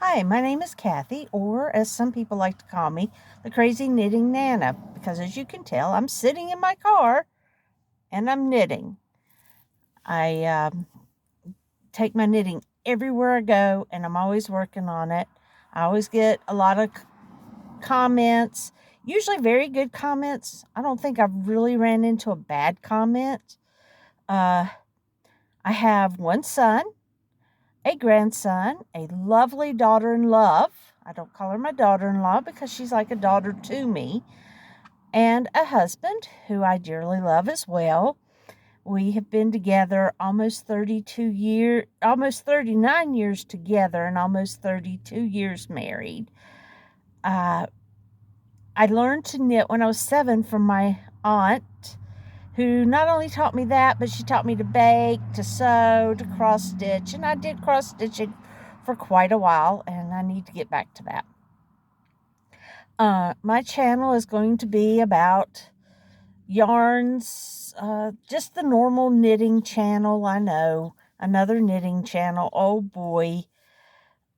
Hi, my name is Kathy, or as some people like to call me, the Crazy Knitting Nana, because as you can tell, I'm sitting in my car and I'm knitting. I take my knitting everywhere I go, and I'm always working on it. I always get a lot of comments, usually very good comments. I don't think I've really ran into a bad comment. Uh, I have one son, a grandson, a lovely daughter-in-law. I don't call her my daughter-in-law because she's like a daughter to me, and a husband who I dearly love as well. We have been together almost 39 years together, and almost 32 years married. Uh, I learned to knit when I was 7 from my aunt, who not only taught me that, but she taught me to bake, to sew, to cross stitch, and I did cross stitching for quite a while, and I need to get back to that. My channel is going to be about yarns, just the normal knitting channel. I know, another knitting channel, oh boy.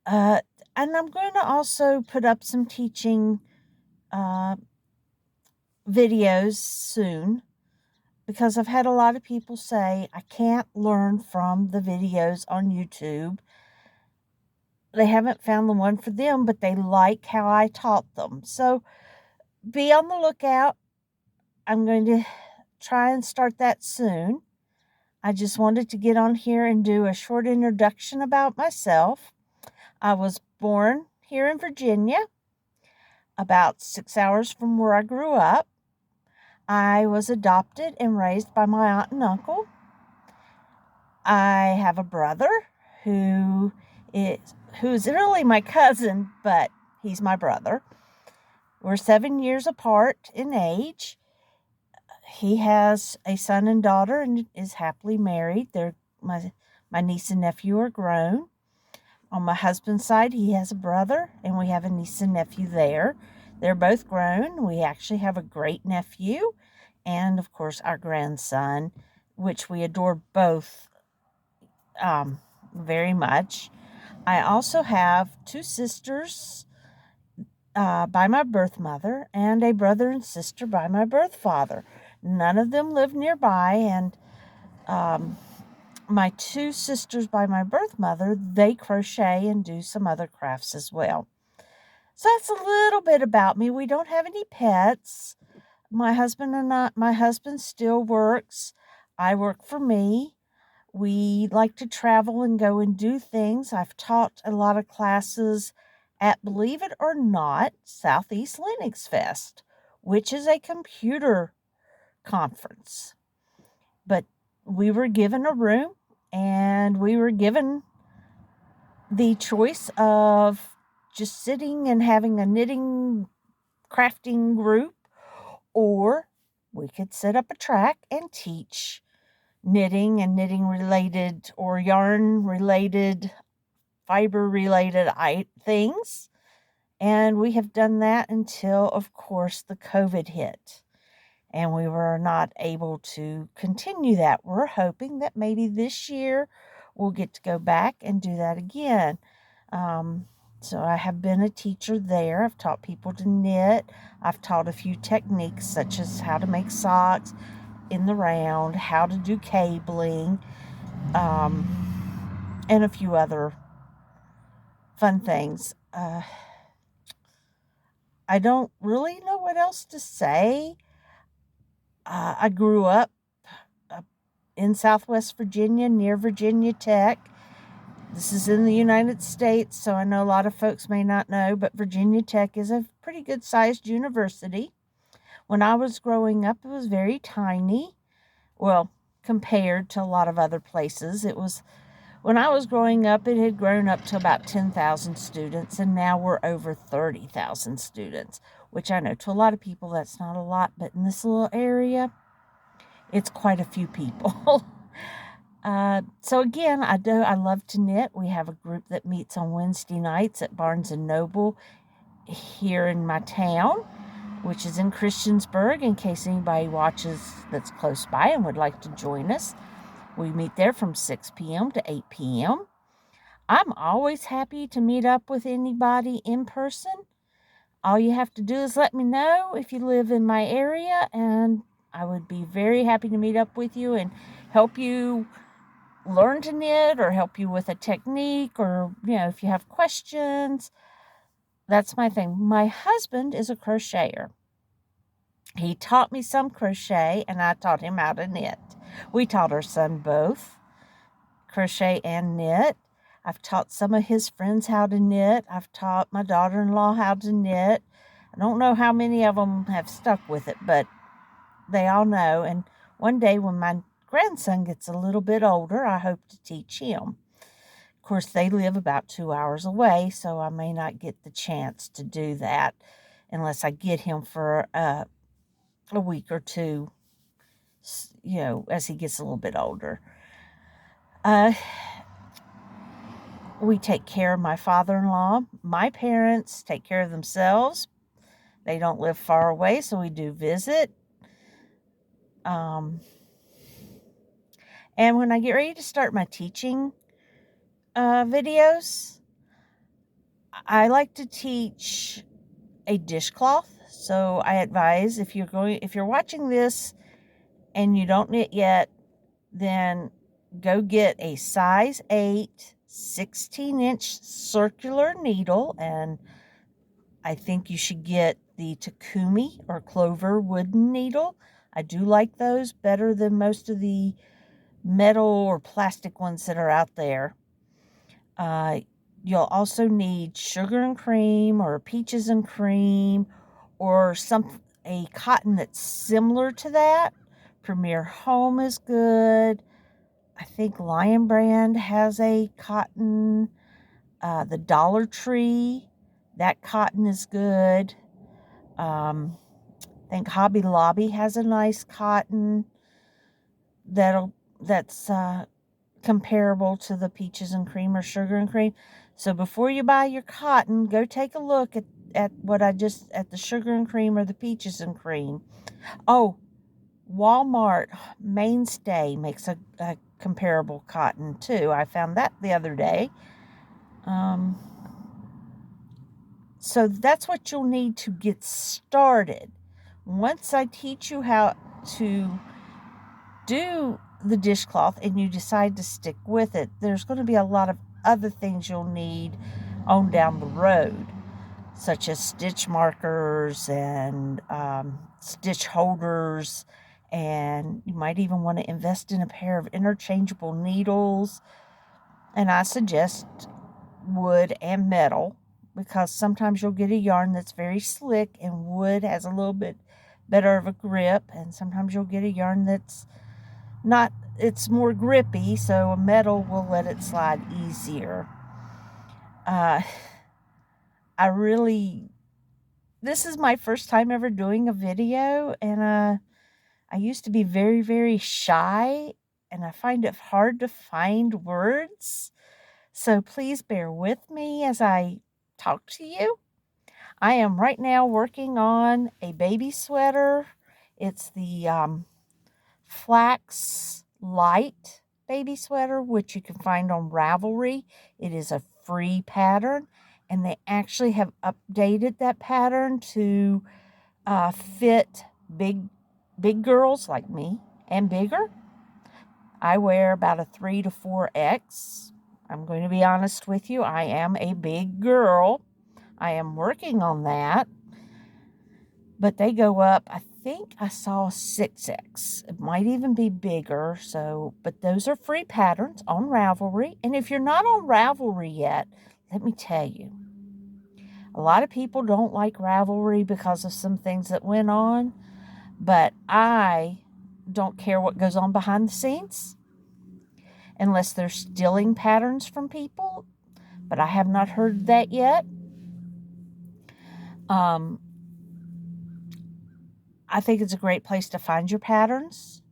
Uh, and I'm going to also put up some teaching uh, videos soon, because I've had a lot of people say I can't learn from the videos on YouTube. They haven't found the one for them, but they like how I taught them. So be on the lookout. I'm going to try and start that soon. I just wanted to get on here and do a short introduction about myself. I was born here in Virginia, about 6 hours from where I grew up. I was adopted and raised by my aunt and uncle. I have a brother who who's really my cousin, but he's my brother. We're 7 years apart in age. He has a son and daughter and is happily married. My niece and nephew are grown. On my husband's side, he has a brother, and we have a niece and nephew there. They're both grown. We actually have a great nephew, and of course our grandson, which we adore both very much. I also have two sisters by my birth mother, and a brother and sister by my birth father. None of them live nearby, and my two sisters by my birth mother, they crochet and do some other crafts as well. So that's a little bit about me. We don't have any pets. My husband still works. I work for me. We like to travel and go and do things. I've taught a lot of classes at, believe it or not, Southeast Linux Fest, which is a computer conference. But we were given a room, and we were given the choice of just sitting and having a knitting, crafting group, or we could set up a track and teach knitting and knitting related or yarn related, fiber related things. And we have done that until, of course, the COVID hit, and we were not able to continue that. We're hoping that maybe this year we'll get to go back and do that again. So I have been a teacher there. I've taught people to knit. I've taught a few techniques, such as how to make socks in the round, how to do cabling, and a few other fun things. I don't really know what else to say. I grew up in Southwest Virginia, near Virginia Tech. This is in the United States, so I know a lot of folks may not know, but Virginia Tech is a pretty good-sized university. When I was growing up, it was very tiny. Well, compared to a lot of other places. When I was growing up, it had grown up to about 10,000 students, and now we're over 30,000 students, which I know to a lot of people that's not a lot, but in this little area, it's quite a few people. So again, I love to knit. We have a group that meets on Wednesday nights at Barnes & Noble here in my town, which is in Christiansburg, in case anybody watches that's close by and would like to join us. We meet there from 6 p.m. to 8 p.m. I'm always happy to meet up with anybody in person. All you have to do is let me know if you live in my area, and I would be very happy to meet up with you and help you learn to knit or help you with a technique, or, if you have questions. That's my thing. My husband is a crocheter. He taught me some crochet, and I taught him how to knit. We taught our son both crochet and knit. I've taught some of his friends how to knit. I've taught my daughter-in-law how to knit. I don't know how many of them have stuck with it, but they all know. And one day when my grandson gets a little bit older, I hope to teach him. Of course, they live about 2 hours away, so I may not get the chance to do that unless I get him for a week or two, as he gets a little bit older. We take care of my father-in-law. My parents take care of themselves. They don't live far away, so we do visit. And when I get ready to start my teaching videos, I like to teach a dishcloth. So I advise, if you're watching this and you don't knit yet, then go get a size 8 16-inch circular needle, and I think you should get the Takumi or Clover wooden needle. I do like those better than most of the metal or plastic ones that are out there. You'll also need sugar and cream or peaches and cream, or a cotton that's similar to that. Premier Home is good. I think Lion Brand has a cotton. The Dollar Tree, that cotton is good. I think Hobby Lobby has a nice cotton that's comparable to the peaches and cream or sugar and cream. So before you buy your cotton, go take a look at the sugar and cream or the peaches and cream. Oh, Walmart Mainstay makes a comparable cotton too. I found that the other day. So that's what you'll need to get started. Once I teach you how to do the dishcloth and you decide to stick with it, there's going to be a lot of other things you'll need on down the road, such as stitch markers and stitch holders, and you might even want to invest in a pair of interchangeable needles. And I suggest wood and metal, because sometimes you'll get a yarn that's very slick and wood has a little bit better of a grip, and sometimes you'll get a yarn that's not, it's more grippy, so a metal will let it slide easier. This is my first time ever doing a video, and I used to be very, very shy, and I find it hard to find words. So please bear with me as I talk to you. I am right now working on a baby sweater. It's the Flax Light baby sweater, which you can find on Ravelry. It is a free pattern, and they actually have updated that pattern to fit big girls like me and bigger. I wear about a 3 to 4X. I'm going to be honest with you, I am a big girl. I am working on that. But they go up, I think I saw 6X. It might even be bigger. But those are free patterns on Ravelry. And if you're not on Ravelry yet, let me tell you, a lot of people don't like Ravelry because of some things that went on. But I don't care what goes on behind the scenes, unless they're stealing patterns from people. But I have not heard that yet. I think it's a great place to find your patterns.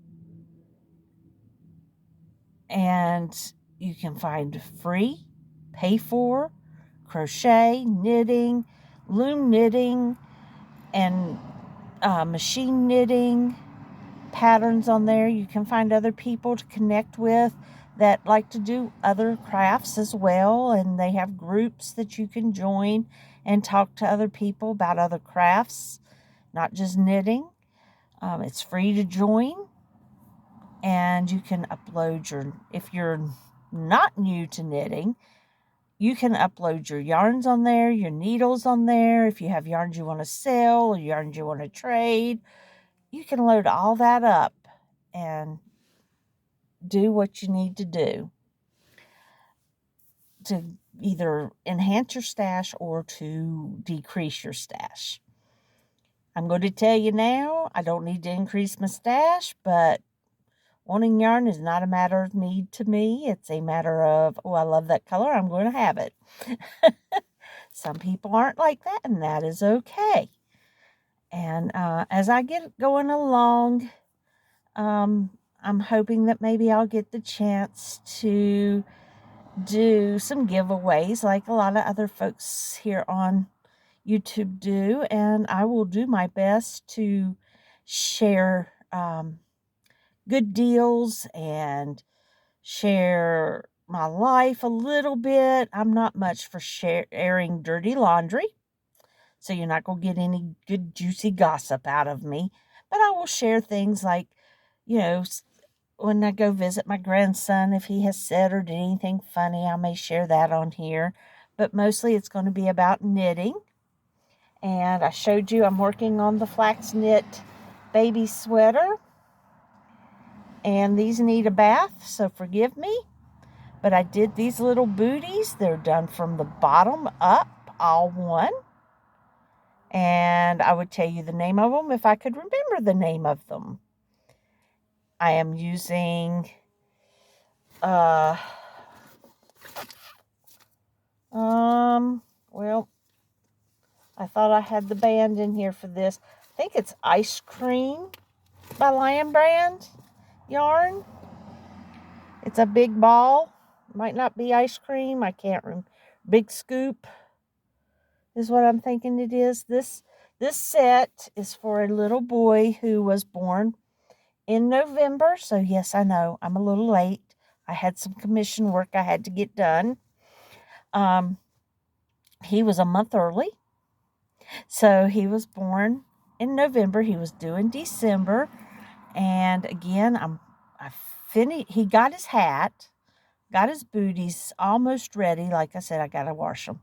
And you can find free, pay for, crochet, knitting, loom knitting, and machine knitting patterns on there. You can find other people to connect with that like to do other crafts as well, and they have groups that you can join and talk to other people about other crafts, not just knitting. It's free to join, and you can upload if you're not new to knitting, you can upload your yarns on there, your needles on there. If you have yarns you want to sell or yarns you want to trade, you can load all that up and do what you need to do to either enhance your stash or to decrease your stash. I'm going to tell you now, I don't need to increase my stash, but wanting yarn is not a matter of need to me. It's a matter of, oh, I love that color, I'm going to have it. Some people aren't like that, and that is okay. And as I get going along, I'm hoping that maybe I'll get the chance to do some giveaways like a lot of other folks here on YouTube do, and I will do my best to share good deals and share my life a little bit. I'm not much for airing dirty laundry, so you're not going to get any good juicy gossip out of me, but I will share things like, you know, when I go visit my grandson, if he has said or did anything funny, I may share that on here. But mostly it's going to be about knitting. And I showed you I'm working on the flax knit baby sweater. And these need a bath, so forgive me. But I did these little booties. They're done from the bottom up, all one. And I would tell you the name of them if I could remember the name of them. I am using well, I thought I had the band in here for this. I think it's Ice Cream by Lion Brand yarn. It's a big ball. Might not be ice cream. I can't remember. Big Scoop is what I'm thinking it is. This set is for a little boy who was born in November. So yes, I know I'm a little late. I had some commission work I had to get done. He was a month early. So he was born in November. He was due in December. And again, I finished. He got his hat, got his booties almost ready. Like I said, I got to wash them.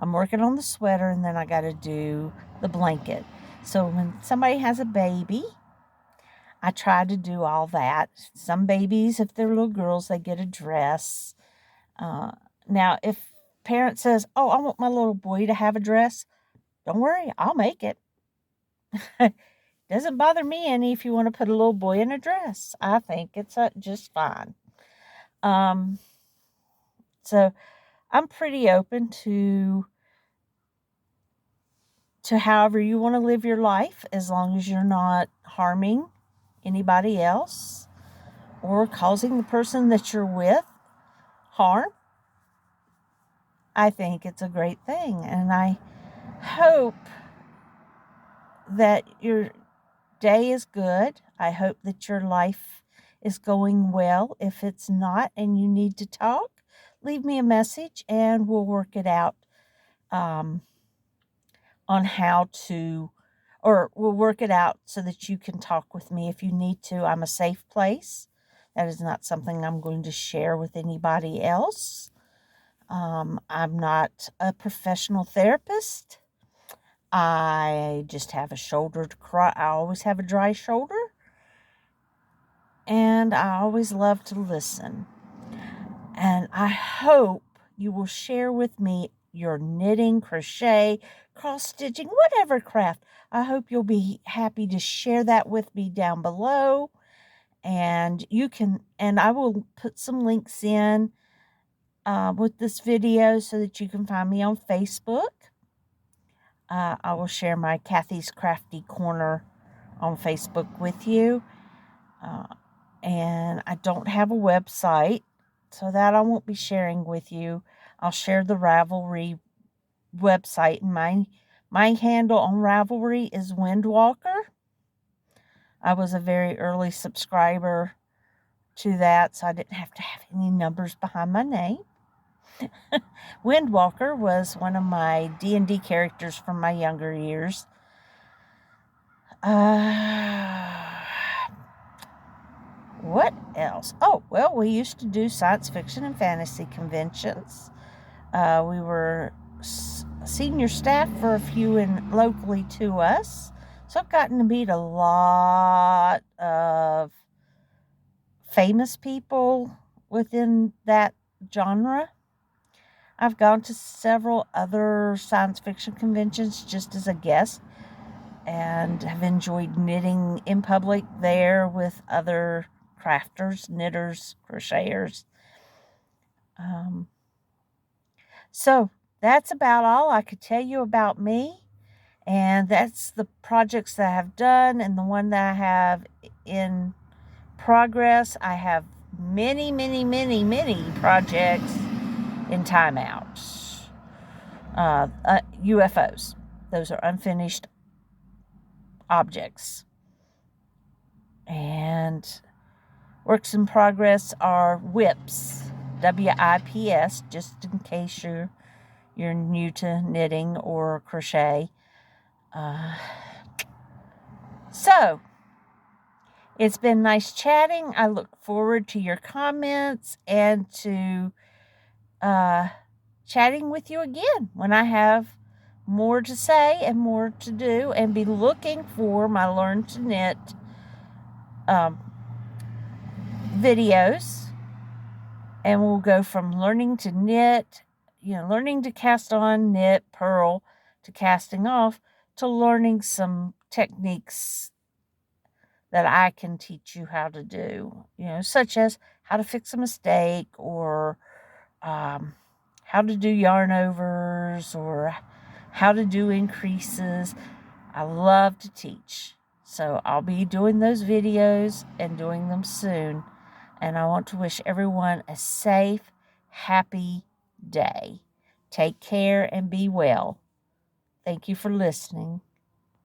I'm working on the sweater, and then I got to do the blanket. So when somebody has a baby, I try to do all that. Some babies, if they're little girls, they get a dress. Now, if parent says, oh, I want my little boy to have a dress, don't worry, I'll make it. Doesn't bother me any if you want to put a little boy in a dress. I think it's just fine. So I'm pretty open to however you want to live your life, as long as you're not harming anybody else or causing the person that you're with harm. I think it's a great thing, and I hope that your day is good. I hope that your life is going well. If it's not and you need to talk, leave me a message and we'll work it out on how to, or we'll work it out so that you can talk with me if you need to. I'm a safe place. That is not something I'm going to share with anybody else. I'm not a professional therapist. I just have a shoulder to cry. I always have a dry shoulder. And I always love to listen. And I hope you will share with me your knitting, crochet, cross stitching, whatever craft. I hope you'll be happy to share that with me down below. And I will put some links in with this video so that you can find me on Facebook. I will share my Kathy's Crafty Corner on Facebook with you. And I don't have a website, so that I won't be sharing with you. I'll share the Ravelry website. And my handle on Ravelry is Windwalker. I was a very early subscriber to that, so I didn't have to have any numbers behind my name. Windwalker was one of my D&D characters from my younger years. What else? Oh, well, we used to do science fiction and fantasy conventions. We were senior staff for a few locally to us. So I've gotten to meet a lot of famous people within that genre. I've gone to several other science fiction conventions just as a guest and have enjoyed knitting in public there with other crafters, knitters, crocheters. So that's about all I could tell you about me. And that's the projects that I have done and the one that I have in progress. I have many, many, many, many projects in timeout. UFOs. Those are unfinished objects. And works in progress are WIPs. WIPS, just in case you're new to knitting or crochet. So, it's been nice chatting. I look forward to your comments and to chatting with you again when I have more to say and more to do, and be looking for my Learn to Knit videos. And we'll go from learning to knit, learning to cast on, knit, purl, to casting off, to learning some techniques that I can teach you how to do, such as how to fix a mistake, or how to do yarn overs, or how to do increases. I love to teach. So I'll be doing those videos and doing them soon. And I want to wish everyone a safe, happy day. Take care and be well. Thank you for listening.